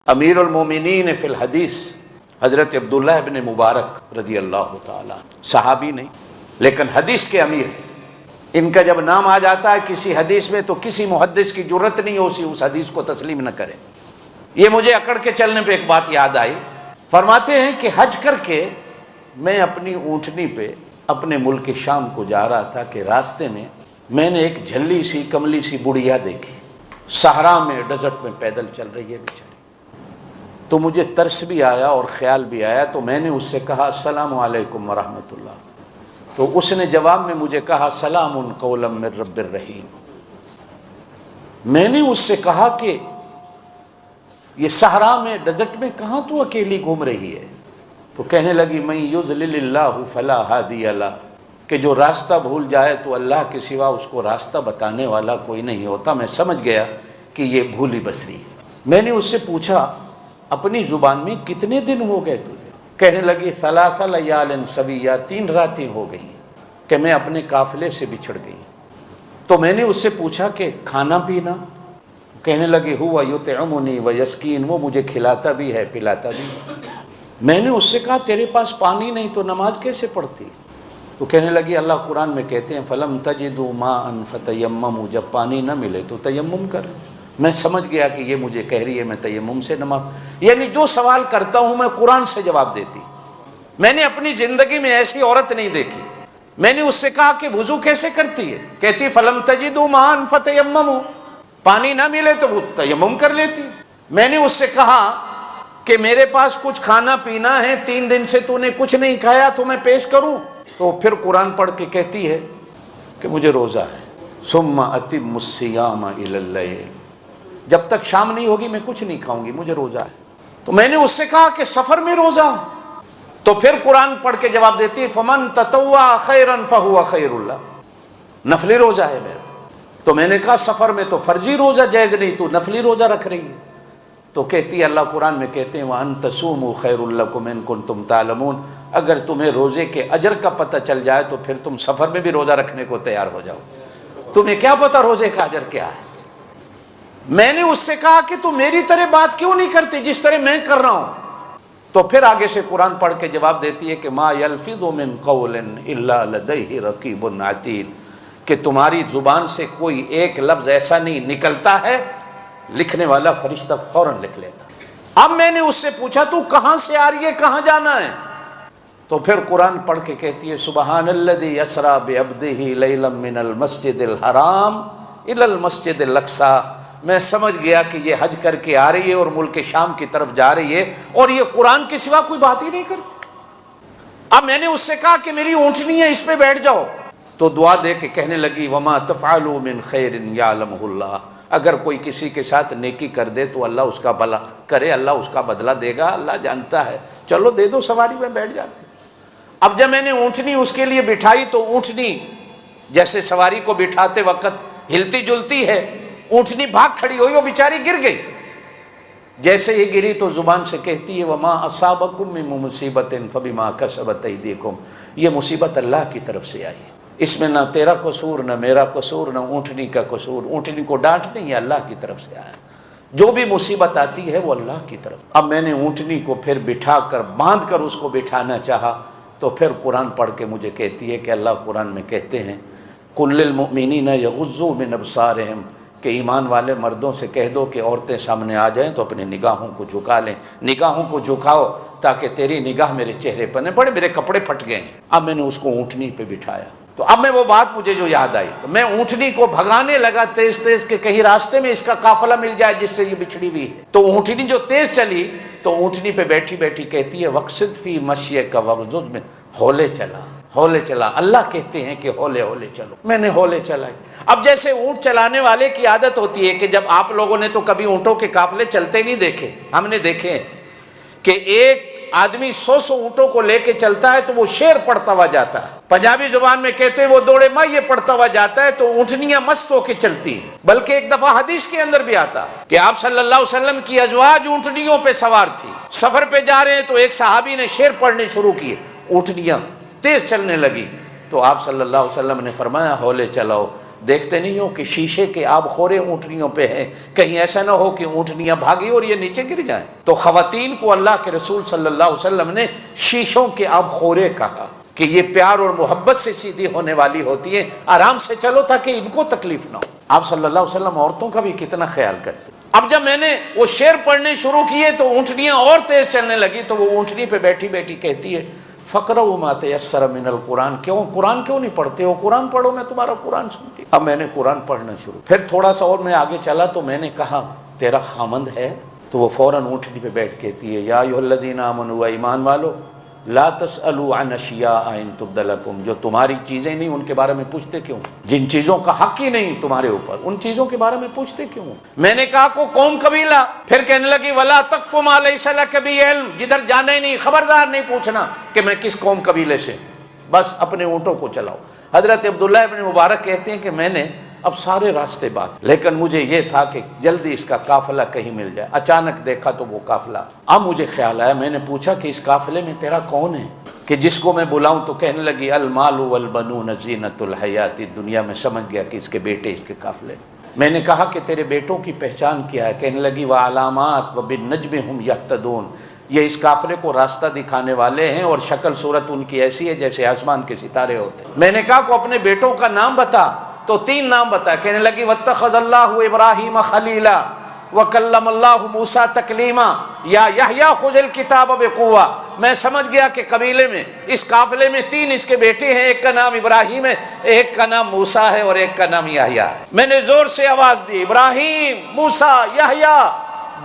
امیر المومنین فی الحدیث حضرت عبداللہ ابن مبارک رضی اللہ تعالیٰ، صحابی نہیں لیکن حدیث کے امیر ہیں۔ ان کا جب نام آ جاتا ہے کسی حدیث میں تو کسی محدث کی جرت نہیں ہوتی اس حدیث کو تسلیم نہ کرے۔ یہ مجھے اکڑ کے چلنے پہ ایک بات یاد آئی، فرماتے ہیں کہ حج کر کے میں اپنی اونٹنی پہ اپنے ملک شام کو جا رہا تھا کہ راستے میں نے ایک جھلی سی کملی سی بڑھیا دیکھی، صحرا میں ڈیزرٹ میں پیدل چل رہی ہے بیچاری۔ تو مجھے ترس بھی آیا اور خیال بھی آیا، تو میں نے اس سے کہا السلام علیکم ورحمۃ اللہ، تو اس نے جواب میں مجھے کہا سلام قولا من رب الرحیم۔ میں نے اس سے کہا کہ یہ صحرا میں ڈیزرٹ میں کہاں تو اکیلی گھوم رہی ہے؟ تو کہنے لگی من یضلل اللہ فلا ہادی لہ، کہ جو راستہ بھول جائے تو اللہ کے سوا اس کو راستہ بتانے والا کوئی نہیں ہوتا۔ میں سمجھ گیا کہ یہ بھولی بسری ہے۔ میں نے اس سے پوچھا اپنی زبان میں کتنے دن ہو گئے تجھے؟ کہنے لگی ثلاث لیال سویہ، 3 راتیں ہو گئی کہ میں اپنے قافلے سے بچھڑ گئی۔ تو میں نے اس سے پوچھا کہ کھانا پینا؟ کہنے لگی ہوا یطعمنی ویسقین، وہ مجھے کھلاتا بھی ہے پلاتا بھی ہے۔ میں نے اس سے کہا تیرے پاس پانی نہیں تو نماز کیسے پڑھتی؟ تو کہنے لگی اللہ قرآن میں کہتے ہیں فلم تجدوا ماء فتیمموا، جب پانی نہ ملے تو تیمم کر۔ میں سمجھ گیا کہ یہ مجھے کہہ رہی ہے میں تیمم سے نماز، یعنی جو سوال کرتا ہوں میں قرآن سے جواب دیتی۔ میں نے اپنی زندگی میں ایسی عورت نہیں دیکھی۔ میں نے اس سے کہا کہ وضو کیسے کرتی ہے؟ کہتی فلم تجدوا ماء فتیمموا، پانی نہ ملے تو وہ تیمم کر لیتی۔ میں نے اس سے کہا کہ میرے پاس کچھ کھانا پینا ہے، 3 دن سے تو نے کچھ نہیں کھایا تو میں پیش کروں؟ تو پھر قرآن پڑھ کے کہتی ہے کہ مجھے روزہ ہے، ثم اتم الصیام الی اللیل، جب تک شام نہیں ہوگی میں کچھ نہیں کھاؤں گی، مجھے روزہ ہے۔ تو میں نے اس سے کہا کہ سفر میں روزہ، تو پھر قرآن پڑھ کے جواب دیتی ہے فمن تطوع خیرا فہو خیر اللہ، نفلی روزہ ہے میرا۔ تو میں نے کہا سفر میں تو فرضی روزہ جائز نہیں، تو نفلی روزہ رکھ رہی ہے؟ تو کہتی ہے اللہ قرآن میں کہتے ہیں وَأَن تَصُومُوا خَيْرٌ لَكُمْ إِن كُنتُمْ تَعْلَمُونَ، اگر تمہیں روزے کے اجر کا پتہ چل جائے تو پھر تم سفر میں بھی روزہ رکھنے کو تیار ہو جاؤ۔ تمہیں کیا پتہ روزے کا اجر کیا ہے؟ میں نے اس سے کہا کہ تم میری طرح بات کیوں نہیں کرتی جس طرح میں کر رہا ہوں؟ تو پھر آگے سے قرآن پڑھ کے جواب دیتی ہے کہ مَا يَلْفِظُ مِن قَوْلٍ إِلَّا لَدَيْهِ رَقِيبٌ عَتِيدٌ، کہ تمہاری زبان سے کوئی ایک لفظ ایسا نہیں نکلتا ہے لکھنے والا فرشتہ فوراً لکھ لیتا۔ اب میں نے اس سے پوچھا تو کہاں سے آ رہی ہے، کہاں جانا ہے؟ تو پھر قرآن پڑھ کے کہتی ہے سبحان الذی اسریٰ بعبدہ لیلا من المسجد الحرام الی المسجد الاقصی۔ میں سمجھ گیا کہ یہ حج کر کے آ رہی ہے اور ملک شام کی طرف جا رہی ہے اور یہ قرآن کے سوا کوئی بات ہی نہیں کرتی۔ اب میں نے اس سے کہا کہ میری اونٹنی ہے اس پہ بیٹھ جاؤ، تو دعا دے کے کہنے لگی وما تفعلوا من خیر یعلمہ اللہ، اگر کوئی کسی کے ساتھ نیکی کر دے تو اللہ اس کا بھلا کرے، اللہ اس کا بدلہ دے گا، اللہ جانتا ہے، چلو دے دو سواری میں بیٹھ جاتے۔ اب جب میں نے اونٹنی اس کے لیے بٹھائی تو اونٹنی جیسے سواری کو بٹھاتے وقت ہلتی جلتی ہے، اونٹنی بھاگ کھڑی ہوئی، وہ بیچاری گر گئی۔ جیسے یہ گری تو زبان سے کہتی ہے وما اصابکم من مصیبت فبما کسبت ایدیکم، یہ مصیبت اللہ کی طرف سے آئی ہے، اس میں نہ تیرا قصور نہ میرا قصور نہ اونٹنی کا قصور، اونٹنی کو ڈانٹ نہیں ہے، اللہ کی طرف سے آیا، جو بھی مصیبت آتی ہے وہ اللہ کی طرف۔ اب میں نے اونٹنی کو پھر بٹھا کر باندھ کر اس کو بٹھانا چاہا تو پھر قرآن پڑھ کے مجھے کہتی ہے کہ اللہ قرآن میں کہتے ہیں قل للمؤمنین یغضوا من ابصارہم، کہ ایمان والے مردوں سے کہہ دو کہ عورتیں سامنے آ جائیں تو اپنے نگاہوں کو جھکا لیں، نگاہوں کو جھکاؤ تاکہ تیری نگاہ میرے چہرے پر نہ پڑے، میرے کپڑے پھٹ گئے ہیں۔ اب میں نے اس کو اونٹنی پہ بٹھایا تو اب میں وہ بات مجھے جو یاد آئی، میں اونٹنی کو بھگانے لگا تیز تیز کہ کہیں راستے میں اس کا قافلہ مل جائے جس سے یہ بچھڑی ہوئی ہے۔ تو اونٹنی جو تیز چلی تو اونٹنی پہ بیٹھی بیٹھی کہتی ہے وقصد فی مشیک وغضض من، ہولے چلا ہولے چلا، اللہ کہتے ہیں کہ ہولے ہولے چلو، میں نے ہولے چلائی۔ اب جیسے اونٹ چلانے والے کی عادت ہوتی ہے کہ جب آپ لوگوں نے تو کبھی اونٹوں کے قافلے چلتے نہیں دیکھے، ہم نے دیکھے ہیں کہ ایک آدمی 100 اونٹوں کو لے کے چلتا ہے تو وہ شعر پڑھتا ہوا جاتا ہے، پنجابی زبان میں کہتے ہیں وہ دوڑے ماں یہ پڑھتا ہوا جاتا ہے، تو اونٹنیاں مست ہو کے چلتی ہیں۔ بلکہ ایک دفعہ حدیث کے اندر بھی آتا ہے کہ آپ صلی اللہ علیہ وسلم کی ازواج اونٹنیوں پہ سوار تھی، سفر پہ جا رہے ہیں تو ایک صحابی نے شعر پڑھنے شروع کیے، اونٹنیاں تیز چلنے لگی تو آپ صلی اللہ علیہ وسلم نے فرمایا ہولے چلاؤ، دیکھتے نہیں ہو کہ شیشے کے آب خورے اونٹنیوں پہ ہیں، کہیں ایسا نہ ہو کہ اونٹنیاں بھاگی اور یہ نیچے گر جائیں۔ تو خواتین کو اللہ کے رسول صلی اللہ علیہ وسلم نے شیشوں کے آب خورے کہا کہ یہ پیار اور محبت سے سیدھی ہونے والی ہوتی ہے، آرام سے چلو تاکہ ان کو تکلیف نہ ہو۔ آپ صلی اللہ علیہ وسلم عورتوں کا بھی کتنا خیال کرتے۔ اب جب میں نے وہ شعر پڑھنے شروع کیے تو اونٹنیاں اور تیز چلنے لگی، تو وہ اونٹنی پہ بیٹھی بیٹھی کہتی ہے فَقْرَؤْا مَا تَيَسَّرَ مِنَ الْقُرْآنِ، قرآن کیوں نہیں پڑھتے ہو؟ قرآن پڑھو، میں تمہارا قرآن سنتی۔ اب میں نے قرآن پڑھنا شروع، پھر تھوڑا سا اور میں آگے چلا تو میں نے کہا تیرا خامند ہے؟ تو وہ فوراً اونٹنی پہ بیٹھ کہتی ہے یا ایھا الذین آمنوا، ایمان والو، لا تسألوا عن اشیاء ان تبد لکم، جو تمہاری چیزیں نہیں ان کے بارے میں پوچھتے کیوں؟ جن چیزوں کا حق ہی نہیں تمہارے اوپر، ان چیزوں کے بارے میں پوچھتے کیوں؟ میں نے کہا کو قوم قبیلہ، پھر کہنے لگی ولا تقف ما لیس لک بہ علم، جدھر جانا ہی نہیں خبردار نہیں پوچھنا کہ میں کس قوم قبیلے سے، بس اپنے اونٹوں کو چلاؤ۔ حضرت عبداللہ ابن مبارک کہتے ہیں کہ میں نے اب سارے راستے بات، لیکن مجھے یہ تھا کہ جلدی اس کا قافلہ کہیں مل جائے۔ اچانک دیکھا تو وہ قافلہ، اب مجھے خیال آیا، میں نے پوچھا کہ اس قافلے میں تیرا کون ہے کہ جس کو میں بلاؤں؟ تو کہنے لگی المال والبنون زینت الحیات الدنیا، میں سمجھ گیا کہ اس کے بیٹے اس کے قافلے۔ میں نے کہا کہ تیرے بیٹوں کی پہچان کیا ہے؟ کہنے لگی وعلامات وبالنجم هم یہتدون، یہ اس قافلے کو راستہ دکھانے والے ہیں اور شکل صورت ان کی ایسی ہے جیسے آسمان کے ستارے ہوتے ہیں۔ میں نے کہا کو اپنے بیٹوں کا نام بتا، تو 3 نام بتا۔ کہنے لگی واتخذ اللہ ابراہیم خلیلا وکلم اللہ موسیٰ تکلیما یا یحییٰ خذ الکتاب بقوہ۔ میں سمجھ گیا کہ قبیلے میں اس قافلے میں 3 اس کے بیٹے ہیں، ایک کا نام ابراہیم ہے، ایک کا نام موسیٰ ہے اور ایک کا نام یحییٰ ہے۔ میں نے زور سے آواز دی ابراہیم، موسیٰ، یحییٰ۔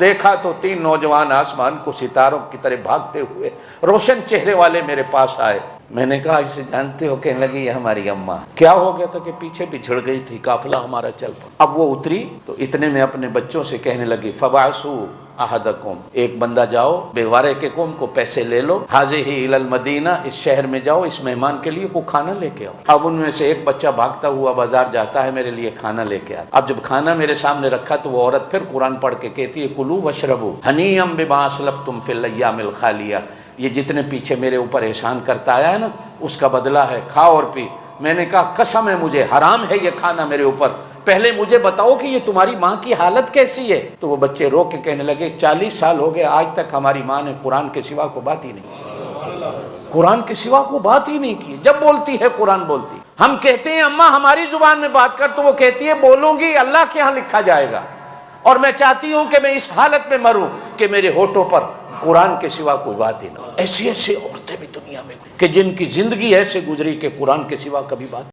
دیکھا تو 3 نوجوان آسمان کو ستاروں کی طرح بھاگتے ہوئے روشن چہرے والے میرے پاس آئے۔ میں نے کہا اسے جانتے ہو؟ کہنے لگی یہ ہماری اماں۔ کیا ہو گیا تھا کہ پیچھے بچھڑ گئی تھی، قافلہ ہمارا چل پڑا۔ اب وہ اتری تو اتنے میں اپنے بچوں سے کہنے لگی فبعثوا احدکم، ایک بندہ جاؤ بیوارے کے قوم کو پیسے لے لو، حاضہ الی المدینہ، اس شہر میں جاؤ، اس مہمان کے لیے کوئی کھانا لے کے آؤ۔ اب ان میں سے ایک بچہ بھاگتا ہوا بازار جاتا ہے میرے لیے کھانا لے کے آتا۔ اب جب کھانا میرے سامنے رکھا تو وہ عورت پھر قرآن پڑھ کے کہتی ہے کلوا واشربوا ہنیئا بما اسلفتم فی الایام الخالیہ، یہ جتنے پیچھے میرے اوپر احسان کرتا آیا ہے نا اس کا بدلہ ہے، کھاؤ اور پی۔ میں نے کہا قسم ہے مجھے حرام ہے یہ کھانا میرے اوپر، پہلے مجھے بتاؤ کہ یہ تمہاری ماں کی حالت کیسی ہے؟ تو وہ بچے رو کے کہنے لگے 40 سال ہو گئے آج تک ہماری ماں نے قرآن کے سوا کو بات ہی نہیں، قرآن کے سوا کو بات ہی نہیں کی، جب بولتی ہے قرآن بولتی۔ ہم کہتے ہیں اماں ہماری زبان میں بات کر، تو وہ کہتی ہے بولوں گی اللہ کے ہاں لکھا جائے گا، اور میں چاہتی ہوں کہ میں اس حالت میں مروں کہ میرے ہونٹوں پر قرآن کے سوا کوئی بات ہی نہ ہو۔ ایسی ایسی عورتیں بھی دنیا میں کہ جن کی زندگی ایسے گزری کہ قرآن کے سوا کبھی بات